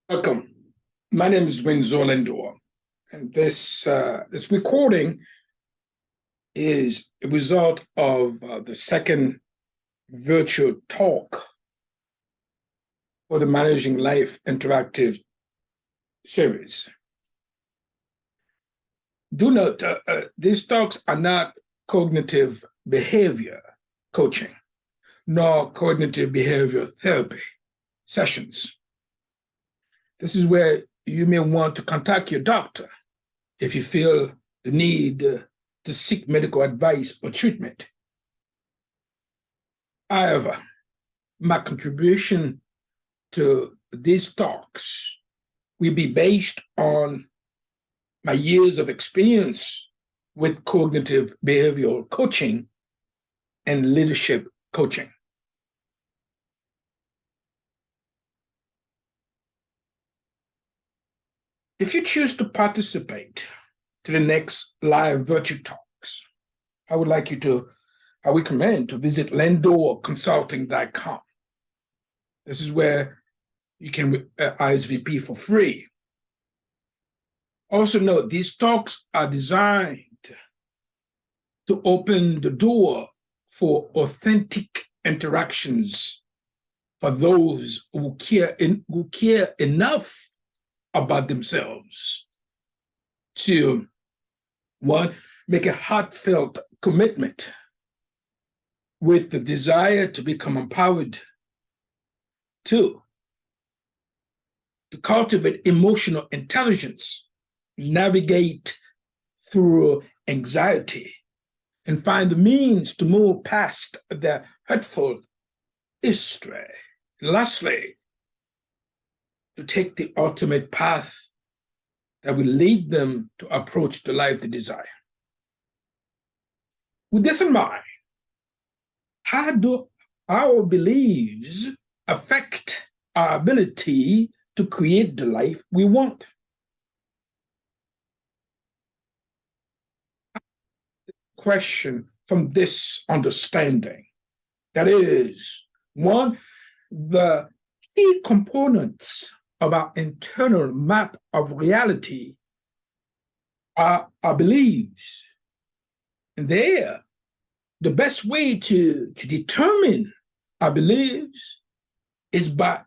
Welcome. My name is Windsor Lindor, and this recording is a result of the second virtual talk for the Managing Life Interactive series. Do note, these talks are not cognitive behavior coaching, nor cognitive behavior therapy sessions. This is where you may want to contact your doctor if you feel the need to seek medical advice or treatment. However, my contribution to these talks will be based on my years of experience with cognitive behavioral coaching and leadership coaching. If you choose to participate to the next live virtual talks, I recommend to visit lendorconsulting.com. This is where you can RSVP for free. Also note, these talks are designed to open the door for authentic interactions for those who care enough about themselves to, one, make a heartfelt commitment with the desire to become empowered. Two, to cultivate emotional intelligence, navigate through anxiety, and find the means to move past their hurtful history. Lastly, to take the ultimate path that will lead them to approach the life they desire. With this in mind, how do our beliefs affect our ability to create the life we want? Question from this understanding. That is, one, the key components of our internal map of reality are our beliefs. And there, the best way to determine our beliefs is by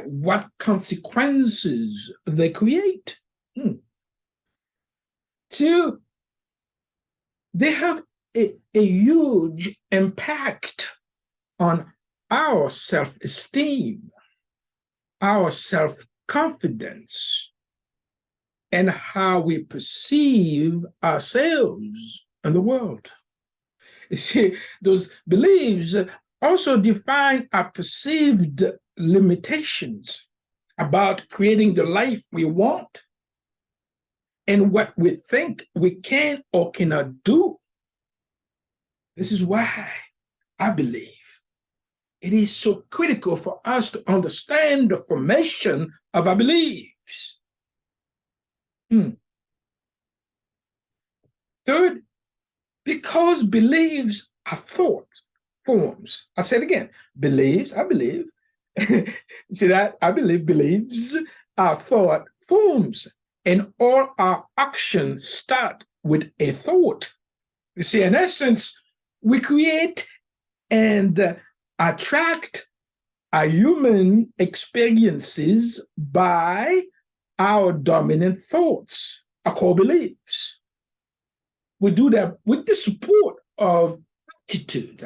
what consequences they create. Two, they have a huge impact on our self-esteem, our self-confidence, and how we perceive ourselves and the world. You see, those beliefs also define our perceived limitations about creating the life we want and what we think we can or cannot do. This is why I believe it is so critical for us to understand the formation of our beliefs. Third, because beliefs are thought forms. I said again, beliefs, I believe. See that? I believe beliefs are thought forms, and all our actions start with a thought. You see, in essence, we create and attract our human experiences by our dominant thoughts, our core beliefs. We do that with the support of attitudes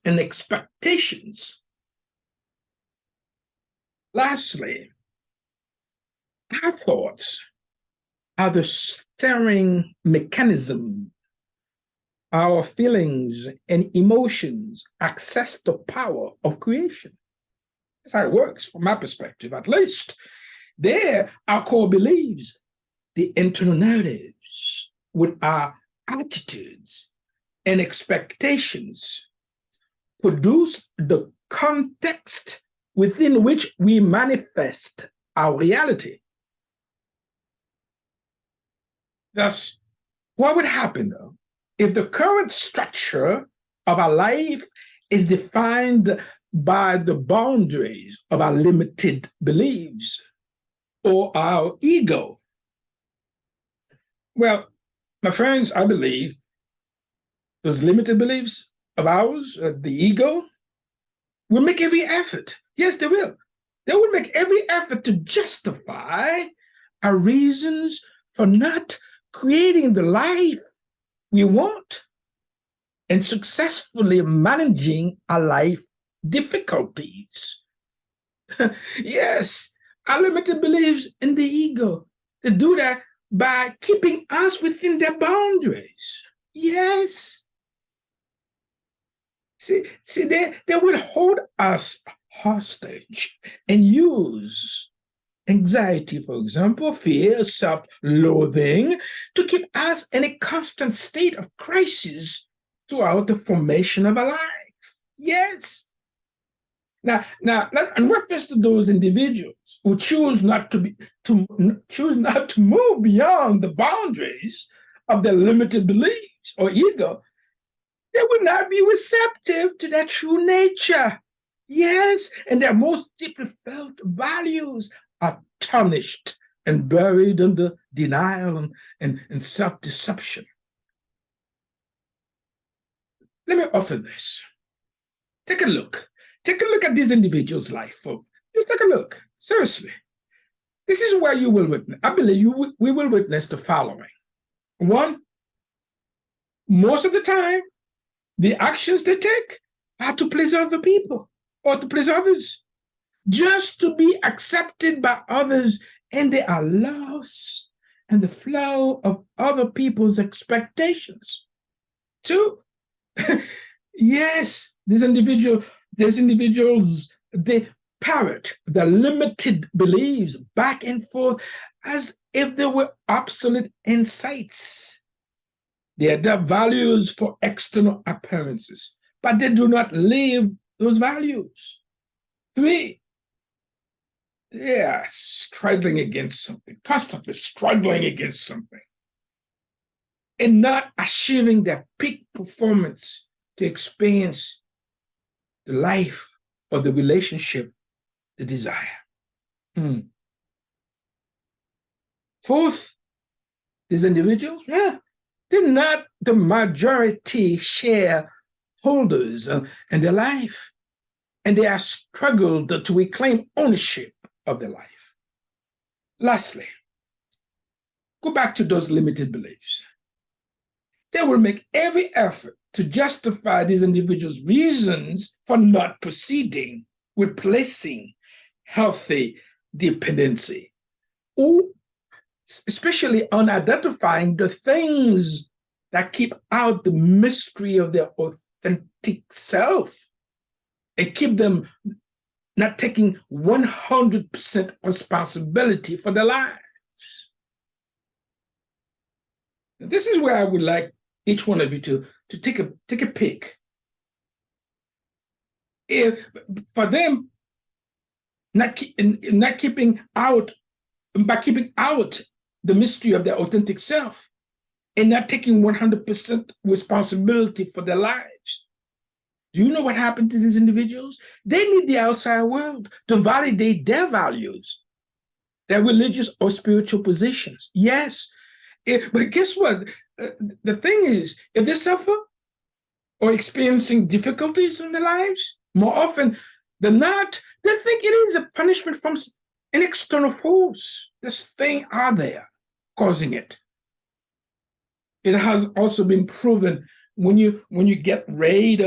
and expectations. Lastly, our thoughts are the steering mechanism. Our feelings and emotions access the power of creation. That's how it works from my perspective, at least. There, our core beliefs, the internal narratives with our attitudes and expectations produce the context within which we manifest our reality. Thus, what would happen though if the current structure of our life is defined by the boundaries of our limited beliefs or our ego. Well, my friends, I believe those limited beliefs of ours, the ego, will make every effort. Yes, they will. They will make every effort to justify our reasons for not creating the life we want and successfully managing our life difficulties. Yes, our limited beliefs in the ego. They do that by keeping us within their boundaries. Yes. See, they will hold us hostage and use anxiety, for example, fear, self-loathing, to keep us in a constant state of crisis throughout the formation of a life. Yes. Now, in reference to those individuals who choose not to move beyond the boundaries of their limited beliefs or ego, they will not be receptive to their true nature. Yes, and their most deeply felt values are tarnished and buried under denial and self-deception. Let me offer this. Take a look. Take a look at these individuals' life, folks. Just take a look. Seriously. This is where you will witness. I believe we will witness the following. One, most of the time, the actions they take are to please other people or to please others, just to be accepted by others, and they are lost in the flow of other people's expectations. Two, yes, these individuals, they parrot the limited beliefs back and forth as if they were obsolete insights. They adopt values for external appearances, but they do not live those values. Three, they are struggling against something, constantly struggling against something, and not achieving their peak performance to experience the life or the relationship they desire. Fourth, these individuals, they're not the majority shareholders in their life, and they have struggled to reclaim ownership of their life. Lastly, go back to those limited beliefs. They will make every effort to justify these individuals' reasons for not proceeding with placing healthy dependency, or especially on identifying the things that keep out the mystery of their authentic self and keep them not taking 100% responsibility for their lives. This is where I would like each one of you to take a peek. If for them, not keeping out, by keeping out the mystery of their authentic self and not taking 100% responsibility for their lives. Do you know what happened to these individuals? They need the outside world to validate their values, their religious or spiritual positions. Yes, but guess what? The thing is, if they suffer or experiencing difficulties in their lives, more often than not, they think it is a punishment from an external force. This thing out there causing it. It has also been proven when you get rid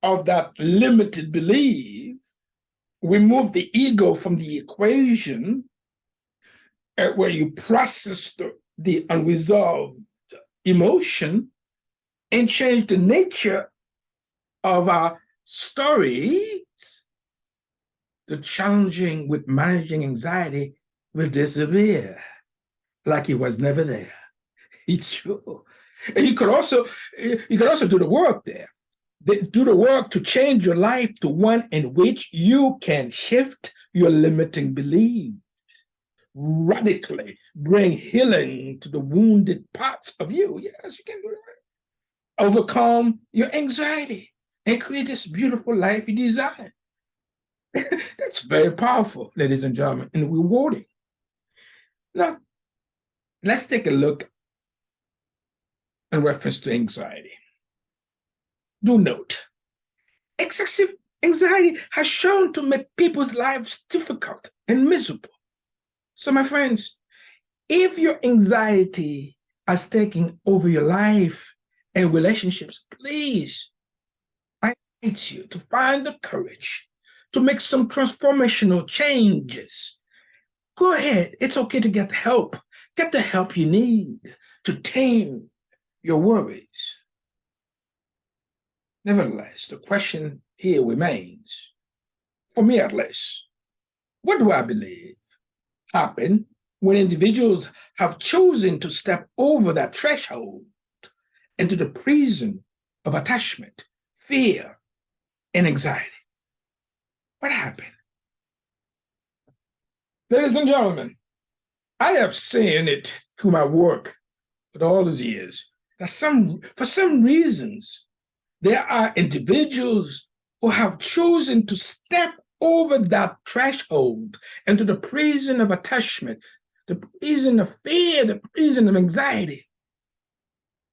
of that limited belief, remove the ego from the equation, where you process the unresolved emotion and change the nature of our stories, the challenging with managing anxiety will disappear like it was never there. It's true. And you could also do the work there. Do the work to change your life to one in which you can shift your limiting beliefs, radically bring healing to the wounded parts of you. Yes, you can do that. Overcome your anxiety, and create this beautiful life you desire. That's very powerful, ladies and gentlemen, and rewarding. Now, let's take a look in reference to anxiety. Do note, excessive anxiety has shown to make people's lives difficult and miserable. So, my friends, if your anxiety has taken over your life and relationships, please, I invite you to find the courage to make some transformational changes. Go ahead. It's okay to get help. Get the help you need to tame your worries. Nevertheless, the question here remains, for me at least, what do I believe happen when individuals have chosen to step over that threshold into the prison of attachment, fear, and anxiety? What happened? Ladies and gentlemen, I have seen it through my work with all these years that for some reasons, there are individuals who have chosen to step over that threshold into the prison of attachment, the prison of fear, the prison of anxiety.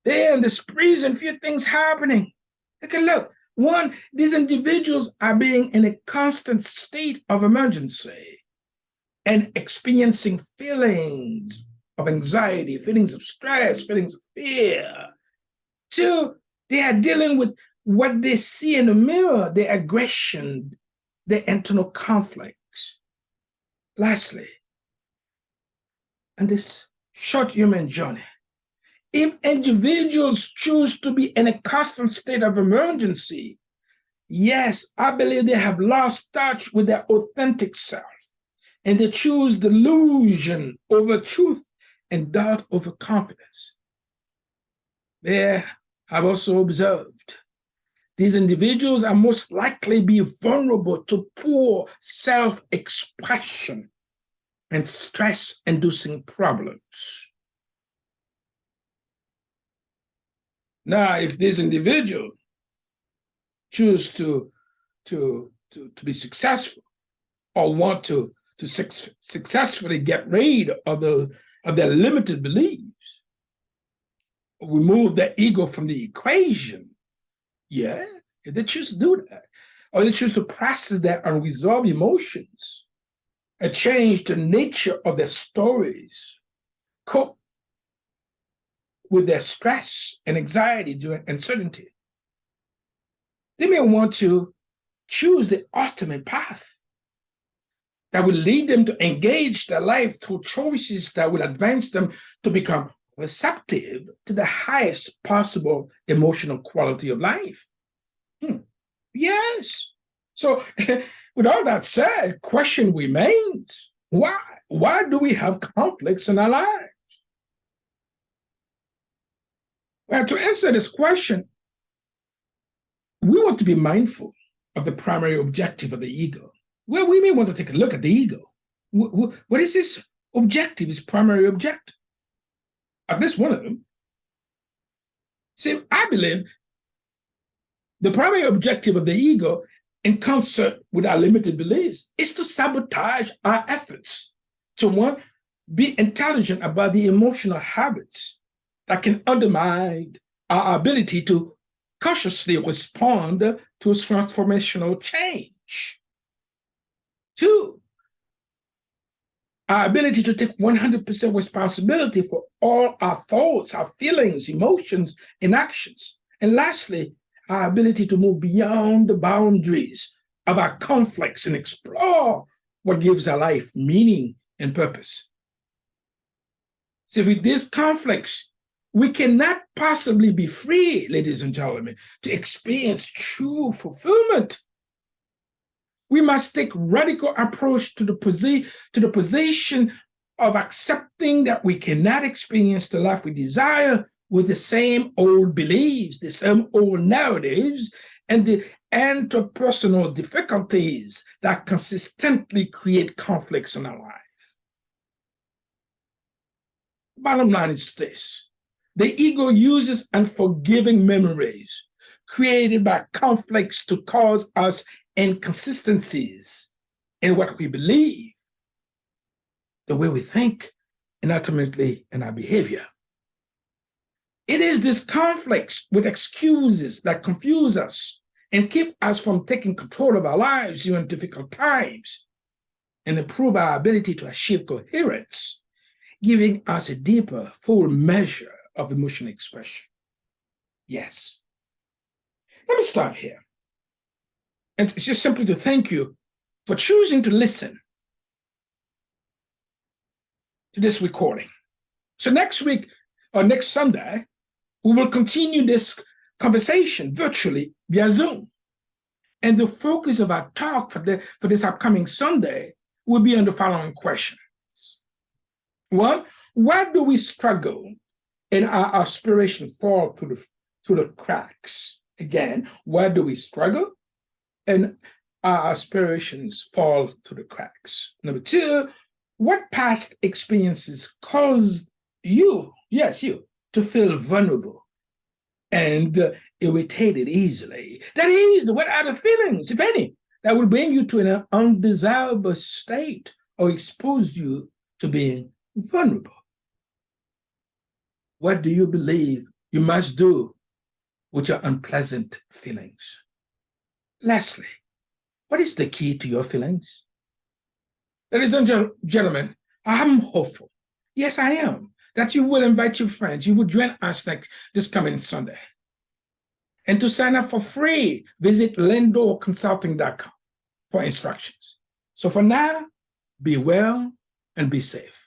There in this prison, few things happening. Take a look. One, these individuals are being in a constant state of emergency and experiencing feelings of anxiety, feelings of stress, feelings of fear. Two, they are dealing with what they see in the mirror, their aggression, their internal conflicts. Lastly, in this short human journey, if individuals choose to be in a constant state of emergency, yes, I believe they have lost touch with their authentic self, and they choose delusion over truth and doubt over confidence. There, I've also observed these individuals are most likely be vulnerable to poor self-expression and stress-inducing problems. Now, if this individual choose to be successful or want to successfully get rid of their limited beliefs, remove their ego from the equation, yeah, if they choose to do that, or they choose to process their unresolved emotions and change the nature of their stories, cope with their stress and anxiety during uncertainty, they may want to choose the ultimate path that will lead them to engage their life through choices that will advance them to become receptive to the highest possible emotional quality of life. Yes. So, with all that said, question remains, why? Why do we have conflicts in our lives? Well, to answer this question, we want to be mindful of the primary objective of the ego. Well, we may want to take a look at the ego. What is this objective, its primary objective? At least one of them. See, I believe the primary objective of the ego, in concert with our limited beliefs, is to sabotage our efforts to, one, be intelligent about the emotional habits that can undermine our ability to consciously respond to transformational change. Two, our ability to take 100% responsibility for all our thoughts, our feelings, emotions, and actions. And lastly, our ability to move beyond the boundaries of our conflicts and explore what gives our life meaning and purpose. So with these conflicts, we cannot possibly be free, ladies and gentlemen, to experience true fulfillment. We must take radical approach to the position of accepting that we cannot experience the life we desire with the same old beliefs, the same old narratives, and the interpersonal difficulties that consistently create conflicts in our life. Bottom line is this: the ego uses unforgiving memories created by conflicts to cause us inconsistencies in what we believe, the way we think, and ultimately in our behavior. It is these conflicts with excuses that confuse us and keep us from taking control of our lives during difficult times and improve our ability to achieve coherence, giving us a deeper, full measure of emotional expression. Yes. Let me stop here. And it's just simply to thank you for choosing to listen to this recording. So next week or next Sunday, we will continue this conversation virtually via Zoom. And the focus of our talk for this upcoming Sunday will be on the following questions. One, why do we struggle and our aspiration fall through the cracks? Again, why do we struggle and our aspirations fall through the cracks? Number two, what past experiences caused you, yes, you, to feel vulnerable and irritated easily? That is, what are the feelings, if any, that will bring you to an undesirable state or expose you to being vulnerable? What do you believe you must do with your unpleasant feelings? Lastly, what is the key to your feelings? Ladies and gentlemen, I'm hopeful. Yes, I am. That you will invite your friends. You will join us this coming Sunday. And to sign up for free, visit lendorconsulting.com for instructions. So for now, be well and be safe.